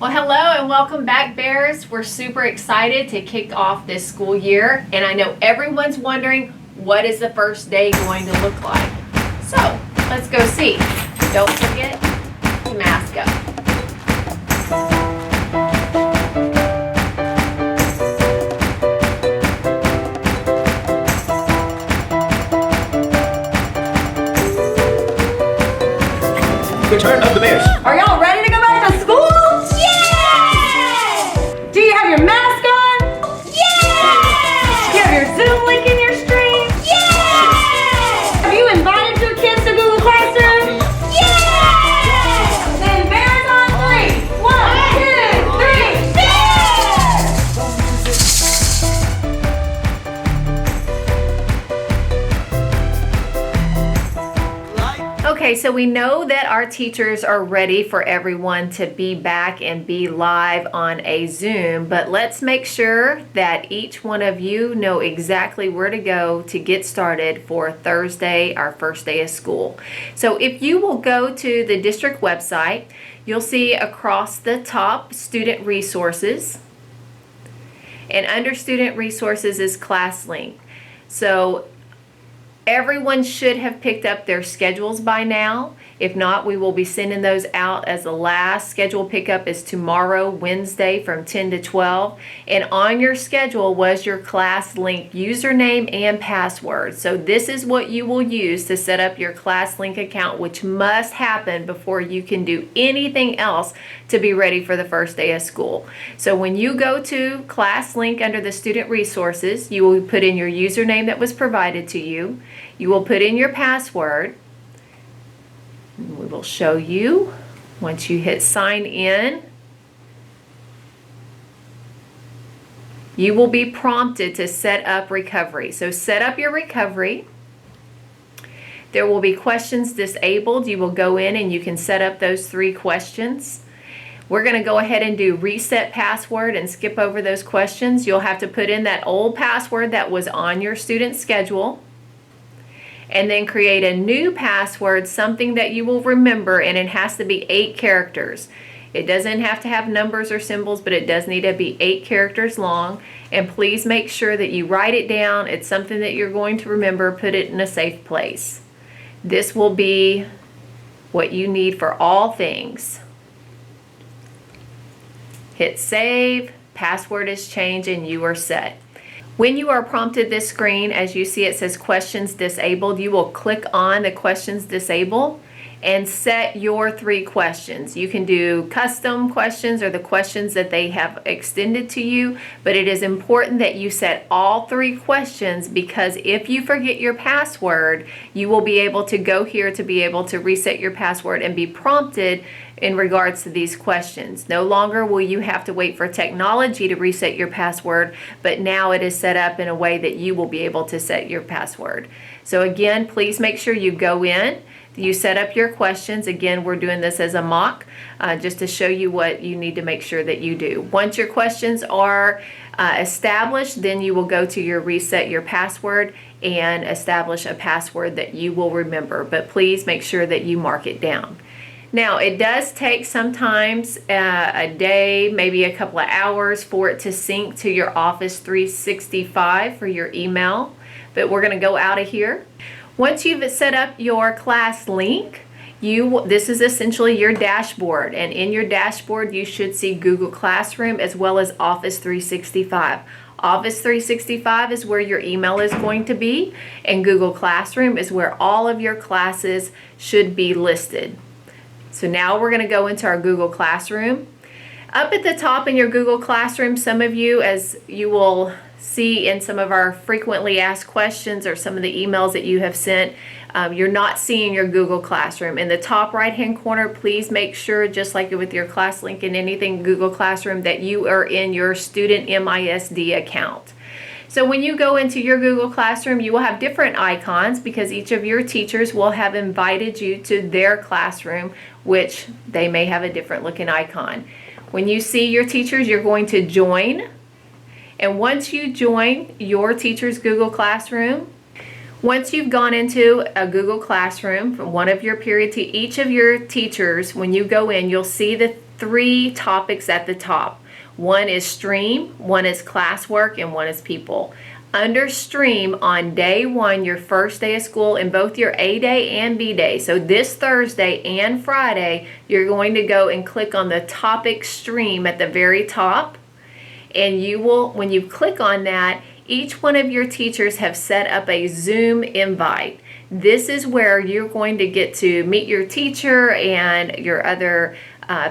Well, hello and welcome back, Bears. We're super excited to kick off this school year, and I know everyone's wondering, what is the first day going to look like? So let's go see. Don't forget to mask up. Return of the Bears. Are y'all ready to go back to school? Yeah! Do you have your mask on? Yeah! Do you have your Zoom link in your stream? Yeah! Have you invited your kids to Google Classroom? Yeah! Then Bears on three. 1, 2, 3, Okay, so we know that our teachers are ready for everyone to be back and be live on a Zoom, but let's make sure that each one of you know exactly where to go to get started for Thursday, our first day of school. So if you will go to the district website, you'll see across the top student resources, and under student resources is ClassLink. So everyone should have picked up their schedules by now. If not, we will be sending those out, as the last schedule pickup is tomorrow, Wednesday, from 10 to 12. And on your schedule was your ClassLink username and password. So this is what you will use to set up your ClassLink account, which must happen before you can do anything else to be ready for the first day of school. So when you go to ClassLink under the student resources, you will put in your username that was provided to you. You will put in your password. We will show you once you hit sign in. You will be prompted to set up recovery. So set up your recovery. There will be questions disabled. You will go in and you can set up those 3 questions. We're going to go ahead and do reset password and skip over those questions. You'll have to put in that old password that was on your student schedule, and then create a new password, something that you will remember, and it has to be 8 characters. It doesn't have to have numbers or symbols, but it does need to be 8 characters long. And please make sure that you write it down. It's something that you're going to remember. Put it in a safe place. This will be what you need for all things. Hit save, password is changed, and you are set. When you are prompted this screen, as you see it says questions disabled, you will click on the questions disabled and set your 3 questions. You can do custom questions or the questions that they have extended to you, but it is important that you set all 3 questions, because if you forget your password, you will be able to go here to be able to reset your password and be prompted in regards to these questions. No longer will you have to wait for technology to reset your password, but now it is set up in a way that you will be able to set your password. So again, please make sure you go in, you set up your questions. Again, we're doing this as a mock, just to show you what you need to make sure that you do. Once your questions are established, then you will go to your reset your password and establish a password that you will remember. But please make sure that you mark it down. Now, it does take sometimes a day, maybe a couple of hours for it to sync to your Office 365 for your email, but we're going to go out of here. Once you've set up your ClassLink, this is essentially your dashboard, and in your dashboard you should see Google Classroom as well as Office 365. Office 365 is where your email is going to be, and Google Classroom is where all of your classes should be listed. So now we're going to go into our Google Classroom. Up at the top in your Google Classroom, some of you, as you will see in some of our frequently asked questions or some of the emails that you have sent, you're not seeing your Google Classroom. In the top right hand corner, please make sure, just like with your ClassLink and anything Google Classroom, that you are in your student MISD account. So when you go into your Google Classroom, you will have different icons because each of your teachers will have invited you to their classroom, which they may have a different looking icon. When you see your teachers, you're going to join. And once you join your teacher's Google Classroom, once you've gone into a Google Classroom from one of your period to each of your teachers, when you go in, you'll see three topics at the top. One is stream, one is classwork, and one is people. Under stream, on day one, your first day of school, in both your A day and B day, so this Thursday and Friday, you're going to go and click on the topic stream at the very top. And you will, when you click on that, each one of your teachers have set up a Zoom invite. This is where you're going to get to meet your teacher and your other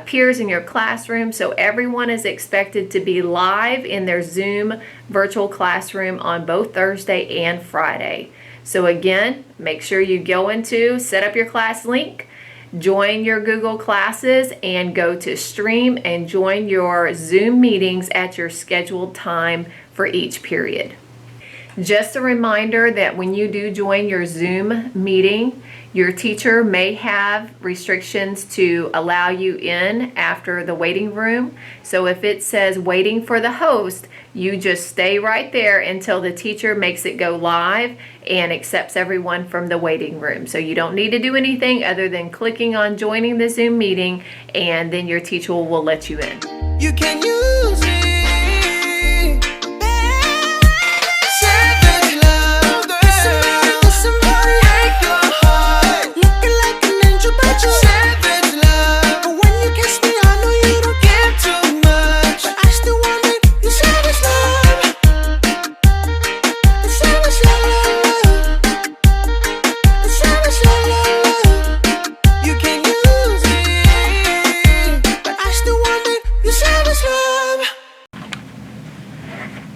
peers in your classroom. So everyone is expected to be live in their Zoom virtual classroom on both Thursday and Friday. So again, make sure you go into set up your class link, join your Google Classes, and go to stream and join your Zoom meetings at your scheduled time for each period. Just a reminder that when you do join your Zoom meeting, your teacher may have restrictions to allow you in after the waiting room. So if it says waiting for the host, you just stay right there until the teacher makes it go live and accepts everyone from the waiting room. So you don't need to do anything other than clicking on joining the Zoom meeting, and then your teacher will let you in. You can use it.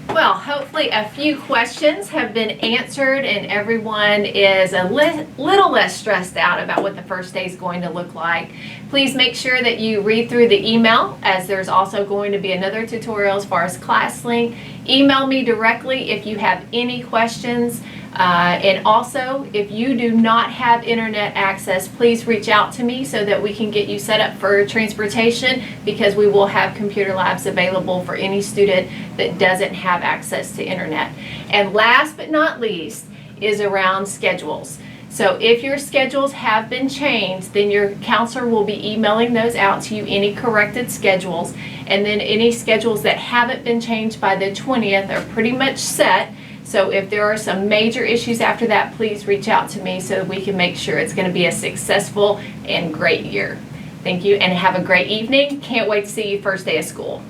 Well, hopefully a few questions have been answered and everyone is a little less stressed out about what the first day is going to look like. Please make sure that you read through the email, as there's also going to be another tutorial as far as ClassLink. Email me directly if you have any questions. And also, if you do not have internet access, please reach out to me so that we can get you set up for transportation, because we will have computer labs available for any student that doesn't have access to internet. And last but not least is around schedules. So if your schedules have been changed, then your counselor will be emailing those out to you, any corrected schedules. And then any schedules that haven't been changed by the 20th are pretty much set. So if there are some major issues after that, please reach out to me so we can make sure it's going to be a successful and great year. Thank you, and have a great evening. Can't wait to see you first day of school.